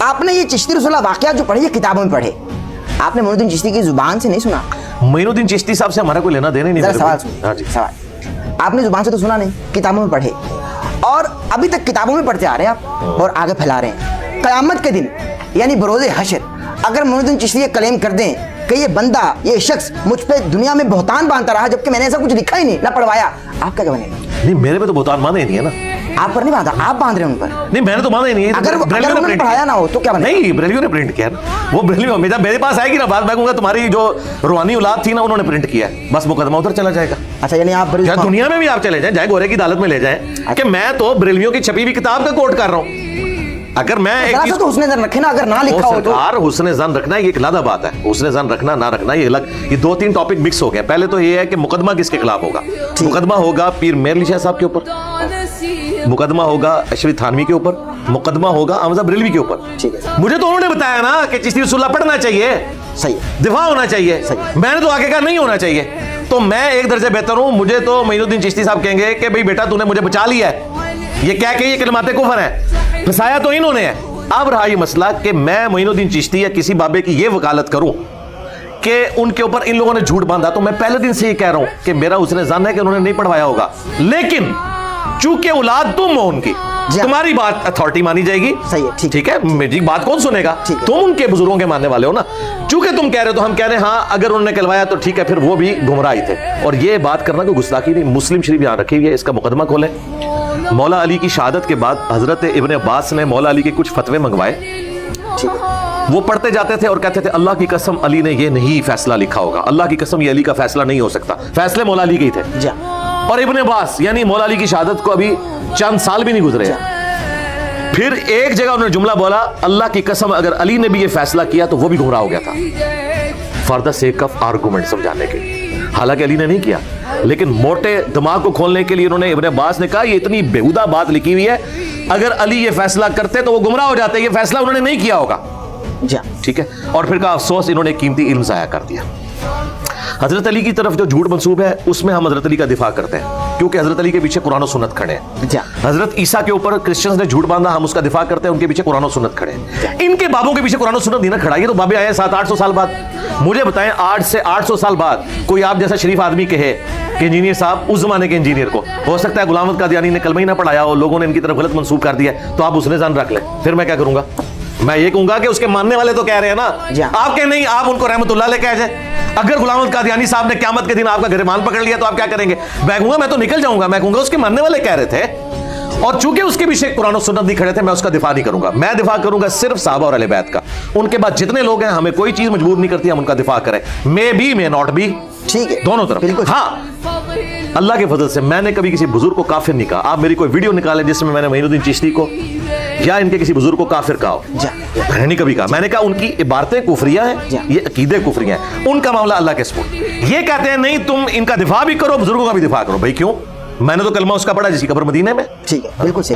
आपने ये चिश्ती रसूलुल्लाह वाकया जो पढ़े, ये किताबों में पढ़े, आपने मोइनुद्दीन चिश्ती की जुबान से नहीं सुना। मोइनुद्दीन चिश्ती साहब से हमारा कोई लेना देना नहीं। सवाल सुनिए। हाँ जी, सवाल आपने जुबान से तो सुना नहीं, किताबों में पढ़े, और अभी तक किताबों में पढ़ते आ रहे हैं आप और आगे फैला रहे हैं। क़यामत के दिन यानी बरोज़े हशर अगर मोइनुद्दीन चिश्ती ये क्लेम कर दें कि ये बंदा, ये शख्स मुझ पे दुनिया में बहतान बांधता रहा जबकि मैंने ऐसा कुछ लिखा ही नहीं, ना पढ़वाया, आपका क्या बनेगा? नहीं, मेरे पे तो बहतान बांधे ही नहीं है ना। आप पर नहीं बांधा, आप बांध रहे हैं उन पर। नहीं, मैंने तो बांधा ही नहीं है। अगर उन्होंने पढ़ाया ना हो तो क्या बनेगा? नहीं, ब्रेलियो ने प्रिंट किया ना, वो ब्रेलियो मेरे पास आएगी ना बात, मैं कहूंगा तुम्हारी जो रूहानी औलाद थी ना उन्होंने प्रिंट किया है, बस मुकदमा उधर चला जाएगा। अच्छा, यानी आप दुनिया में भी आप चले जाएं, चाहे गोरे की अदालत में ले जाएं कि मैं तो ब्रेलियो की छपी हुई किताब का कोट कर रहा हूं। अगर मैं एक तो हुस्ने ज़न रखे ना, अगर ना लिखा हो तो हुस्ने ज़न रखना ये एक अलग बात है, हुस्ने ज़न रखना ना रखना ये अलग, ये दो तीन टॉपिक मिक्स हो गए। पहले तो ये है कि मुकदमा किसके खिलाफ होगा। मुकदमा होगा पीर मेहर अली शाह साहब के ऊपर, मुकदमा होगा अशरफ थानवी के ऊपर, मुकदमा होगा अहमद बरेलवी के ऊपर। ठीक है, मुझे तो उन्होंने बताया ना कि चिश्ती रसूलुल्लाह पढ़ना चाहिए, सही, दिफा होना चाहिए, मैंने तो आगे कहा नहीं होना चाहिए। तो मैं एक दर्जे बेहतर हूं, मुझे तो मोइनुद्दीन चिश्ती साहब कहेंगे कि भाई बेटा तूने मुझे बचा लिया है, ये क्या कही कलमाते कुफर है, फंसाया तो इन्होंने है। अब रहा ये मसला कि मैं मोइनुद्दीन चिश्ती या किसी बाबे की ये वकालत करूं कि उनके ऊपर इन लोगों ने झूठ बांधा, तो मैं पहले दिन से ये कह रहा हूं कि मेरा उसने जान है कि उन्होंने नहीं पढ़वाया होगा, लेकिन चूंकि औलाद तुम हो उनकी, तुम्हारी बात अथॉरिटी मानी जाएगी। सही है, ठीक है, मेरी बात कौन सुनेगा? तुम उनके बुजुर्गों के मानने वाले हो ना, चूंकि तुम कह रहे हो तो हम कह रहे हैं हाँ अगर उन्होंने कहलवाया तो ठीक है, फिर वो भी गुमराही थे। और ये बात करना कोई गुस्ताखी नहीं, मुस्लिम शरीफ यहाँ रखी हुई है, इसका मुकदमा खोलें। मौला अली की शहादत के बाद हजरत इब्ने अब्बास ने मौला अली के कुछ फतवे मंगवाए, वो पढ़ते जाते थे और कहते थे अल्लाह की कसम अली ने ये नहीं फैसला लिखा होगा, अल्लाह की कसम ये अली का फैसला नहीं हो सकता, फैसले मौला अली के ही थे। और इब्ने अब्बास यानी मौला अली की शहादत को अभी चंद साल भी नहीं गुजरे। फिर एक जगह उन्होंने जुमला बोला अल्लाह की कसम अगर अली ने भी ये फैसला किया तो वो भी गुमराह हो गया था, for the sake of argument समझाने के। हालांकि अली ने नहीं किया, लेकिन मोटे दिमाग को खोलने के लिए उन्होंने इब्ने अब्बास ने कहा ये इतनी बेहुदा बात लिखी हुई है, अगर अली ये फैसला करते तो वो गुमराह हो जाते, ये फैसला उन्होंने नहीं किया होगा। ठीक है, और फिर का अफसोस इन्होंने कीमती इल्म जाया कर दिया। हजरत अली की तरफ जो झूठ मंसूब है उसमें हम हजरत अली का दिफा करते हैं, क्योंकि हजरत अली के पीछे कुरान और सुन्नत खड़े हैं। हजरत ईसा के ऊपर क्रिश्चियंस ने झूठ बांधा, हम उसका दिफा करते हैं, उनके पीछे कुरान और सुन्नत खड़े हैं। इनके बाबों के पीछे कुरान और सुन्नत नहीं ना खड़ा, ये तो बाबे आए 700-800 साल बाद। मुझे बताएं 8 से 800 साल बाद कोई आप जैसा शरीफ आदमी कहे कि इंजीनियर साहब, उस जमाने के इंजीनियर को हो सकता है गुलाम अहमद कादियानी ने कलमा ही ना पढ़ाया हो, लोगों ने इनकी तरफ गलत मंसूब कर दिया, तो आप उसने जान रख ले, फिर मैं क्या करूंगा? मैं ये कहूंगा कि उसके मानने वाले तो कह रहे हैं ना, आप कह नहीं, आप उनको रहमतुल्लाह अलैह कह जाए। अगर गुलाम अहमद कादियानी साहब ने क़यामत के दिन आपका गिरबान पकड़ लिया तो आप क्या करेंगे? मैं कहूंगा मैं तो निकल जाऊंगा, मैं कहूंगा उसके मानने वाले कह रहे थे, और चूंकि उसके पीछे कुरान और सुन्नत नहीं खड़े थे, मैं उसका दिफा नहीं करूंगा। मैं दिफा करूंगा सिर्फ साहबा और अहले बैत का, उनके बाद जितने लोग हैं हमें कोई चीज मजबूर नहीं करती हम उनका दिफा करें, may be may not be, ठीक है, दोनों तरफ। हाँ, अल्लाह के फजल से मैंने कभी किसी बुजुर्ग को काफिर नहीं कहा। आप मेरी कोई वीडियो निकालें जिसमें मैंने मोइनुद्दीन चिश्ती को या इनके किसी बुजुर्ग को काफिर कहा हो, मैंने नहीं कभी कहा। मैंने कहा उनकी इबारतें कुफरिया हैं, ये अकीदे कुफरिया हैं, उनका मामला अल्लाह के सुपुर्द। ये कहते हैं नहीं तुम इनका दिफा भी करो, बुजुर्गों का भी दिफा करो। भाई क्यों? मैंने तो कलमा उसका पढ़ा जिसकी कबर मदीने में। ठीक है, बिल्कुल सही।